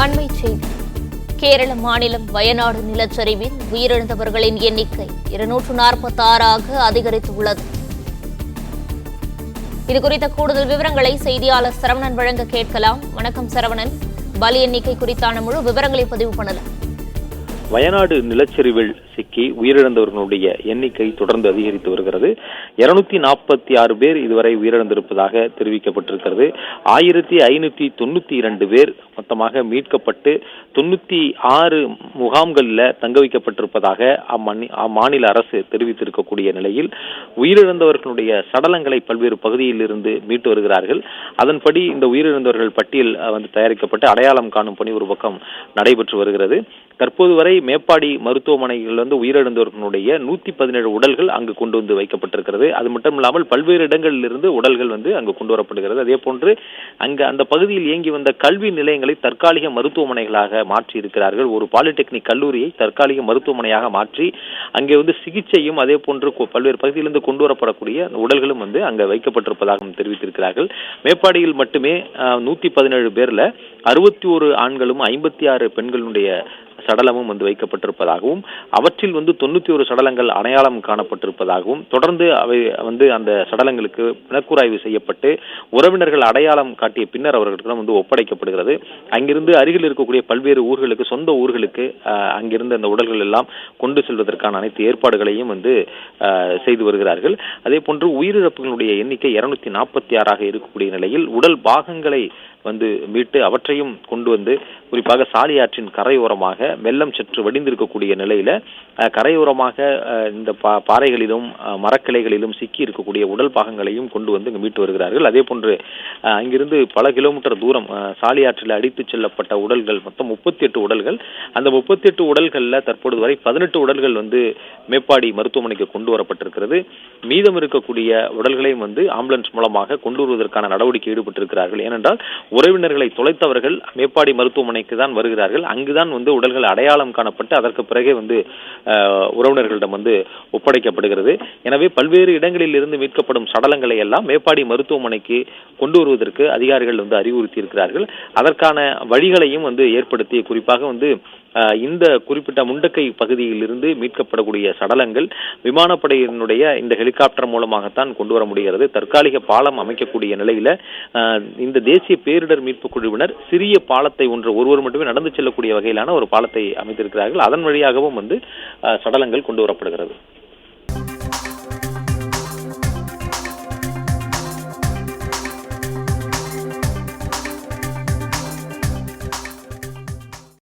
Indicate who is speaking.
Speaker 1: அண்மைச் செய்தி. கேரள மாநிலம் வயநாடு நிலச்சரிவில் உயிரிழந்தவர்களின் எண்ணிக்கை 246 அதிகரித்துள்ளது. இதுகுறித்த கூடுதல் விவரங்களை செய்தியாளர் சரவணன் வழங்க கேட்கலாம். வணக்கம் சரவணன், பலி எண்ணிக்கை குறித்தான முழு விவரங்களை பதிவு பண்ணலாம்.
Speaker 2: வயநாடு நிலச்சரிவில் சிக்கி உயிரிழந்தவர்களுடைய எண்ணிக்கை தொடர்ந்து அதிகரித்து வருகிறது. 246 பேர் இதுவரை உயிரிழந்திருப்பதாக தெரிவிக்கப்பட்டிருக்கிறது. 1592 பேர் மொத்தமாக மீட்கப்பட்டு 96 முகாம்களில் தங்க வைக்கப்பட்டிருப்பதாக அம்மாநில அரசு தெரிவித்திருக்கக்கூடிய நிலையில் உயிரிழந்தவர்களுடைய சடலங்களை பல்வேறு பகுதியில் இருந்து மீட்டு வருகிறார்கள். அதன்படி இந்த உயிரிழந்தவர்கள் பட்டியல் தயாரிக்கப்பட்டு அடையாளம் காணும் பணி ஒரு பக்கம் நடைபெற்று வருகிறது. தற்போது வரை மேப்பாடி மருத்துவமனையில் உயிரிழந்தவர்களுடைய 117 உடல்கள் அங்கு கொண்டு வந்து வைக்கப்பட்டிருக்கிறது. அது மட்டும் இல்லாமல் பல்வேறு இடங்களில் இருந்து உடல்கள் அங்கு கொண்டு வரப்படுகிறது. அதே போன்று அங்கு அந்த பகுதியில் இயங்கி வந்த கல்வி நிலையங்களை தற்காலிக மருத்துவமனைகளாக மாற்றி இருக்கிறார்கள். ஒரு பாலிடெக்னிக் கல்லூரியை தற்காலிக மருத்துவமனையாக மாற்றி அங்கே சிகிச்சையும் அதே போன்று பல்வேறு பகுதியிலிருந்து கொண்டு வரப்படக்கூடிய உடல்களும் அங்கே வைக்கப்பட்டிருப்பதாக தெரிவித்திருக்கிறார்கள். மேப்பாடியில் மட்டுமே 117 பேர்ல 61 ஆண்களும் 56 பெண்களுடைய சடலமும் வைக்கப்பட்டிருப்பதாகவும் அவற்றில் 91 சடலங்கள் அடையாளம் காணப்பட்டிருப்பதாகவும் தொடர்ந்து அவை அந்த சடலங்களுக்கு பிணக்கூராய்வு செய்யப்பட்டு உறவினர்கள் அடையாளம் காட்டிய பின்னர் அவர்களுக்கு ஒப்படைக்கப்படுகிறது. அங்கிருந்து அருகில் இருக்கக்கூடிய பல்வேறு ஊர்களுக்கு, சொந்த ஊர்களுக்கு அங்கிருந்து அந்த உடல்கள் எல்லாம் கொண்டு செல்வதற்கான அனைத்து ஏற்பாடுகளையும் செய்து வருகிறார்கள். அதே போன்று உயிரிழப்புகளுடைய எண்ணிக்கை 246 இருக்கக்கூடிய நிலையில் உடல் பாகங்களை மீட்டு அவற்றையும் கொண்டு குறிப்பாக சாலியாற்றின் கரையோரமாக வெள்ளம் சற்று வடிந்திருக்கக்கூடிய நிலையில கரையோரமாக இந்த பாறைகளிலும் மரக்கிளைகளிலும் சிக்கி இருக்கக்கூடிய உடல் பாகங்களையும் கொண்டு இங்கு மீட்டு வருகிறார்கள். அதே போன்று அங்கிருந்து பல கிலோமீட்டர் தூரம் சாலியாற்றில் அடித்து செல்லப்பட்ட உடல்கள் மொத்தம் 38 உடல்கள். அந்த 38 உடல்கள்ல தற்பொழுது வரை 18 உடல்கள் மேப்பாடி மருத்துவமனைக்கு கொண்டு வரப்பட்டிருக்கிறது. மீதம் இருக்கக்கூடிய உடல்களையும் ஆம்புலன்ஸ் மூலமாக கொண்டு வருவதற்கான நடவடிக்கை ஈடுபட்டிருக்கிறார்கள். ஏனென்றால் உறவினர்களை தொலைத்தவர்கள் மேப்பாடி மருத்துவமனைக்கு தான் வருகிறார்கள். அங்குதான் உடல்கள் அடையாளம் காணப்பட்டு அதற்கு பிறகே உறவினர்களிடம் ஒப்படைக்கப்படுகிறது. எனவே பல்வேறு இடங்களில் இருந்து மீட்கப்படும் சடலங்களை எல்லாம் மேப்பாடி மருத்துவமனைக்கு கொண்டு வருவதற்கு அதிகாரிகள் அறிவுறுத்தி இருக்கிறார்கள். அதற்கான வழிகளையும் ஏற்படுத்தி குறிப்பாக இந்த குறிப்பிட்ட முண்டக்கை பகுதியில் இருந்து மீட்கப்படக்கூடிய சடலங்கள் விமானப்படையினுடைய இந்த ஹெலிகாப்டர் மூலமாகத்தான் கொண்டு வர முடிகிறது. தற்காலிக பாலம் அமைக்கக்கூடிய நிலையில இந்த தேசிய பேரிடர் மீட்பு குழுவினர் சிறிய பாலத்தை ஒருவர் மட்டுமே நடந்து செல்லக்கூடிய வகையிலான ஒரு பாலத்தை அமைத்திருக்கிறார்கள். அதன் வழியாகவும் சடலங்கள் கொண்டு வரப்படுகிறது.